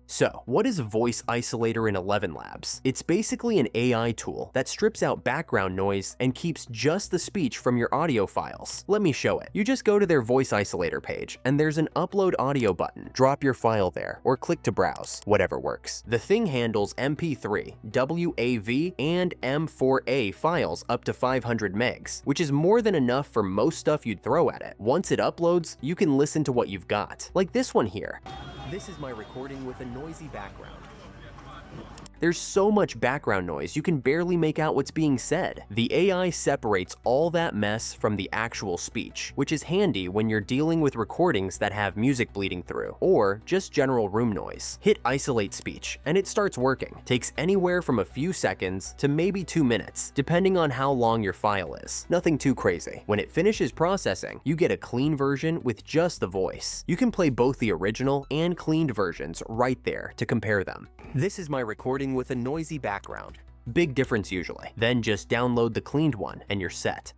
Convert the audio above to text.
So, what is Voice Isolator in ElevenLabs? It's basically an AI tool that strips out background noise and keeps just the speech from your audio files. Let me show it. You just go to their Voice Isolator page, and there's an Upload Audio button. Drop your file there, or click to browse, whatever works. The thing handles MP3, WAV, and M4A files up to 500 megs, which is more than enough for most stuff you'd throw at it. Once it uploads, you can listen to what you've got, like this one here. This is my recording with a noisy background. There's so much background noise you can barely make out what's being said. The AI separates all that mess from the actual speech, which is handy when you're dealing with recordings that have music bleeding through, or just general room noise. Hit Isolate Speech, and it starts working. Takes anywhere from a few seconds to maybe 2 minutes, depending on how long your file is. Nothing too crazy. When it finishes processing, you get a clean version with just the voice. You can play both the original and cleaned versions right there to compare them. This is my recording with a noisy background. Big difference usually. Then just download the cleaned one and you're set.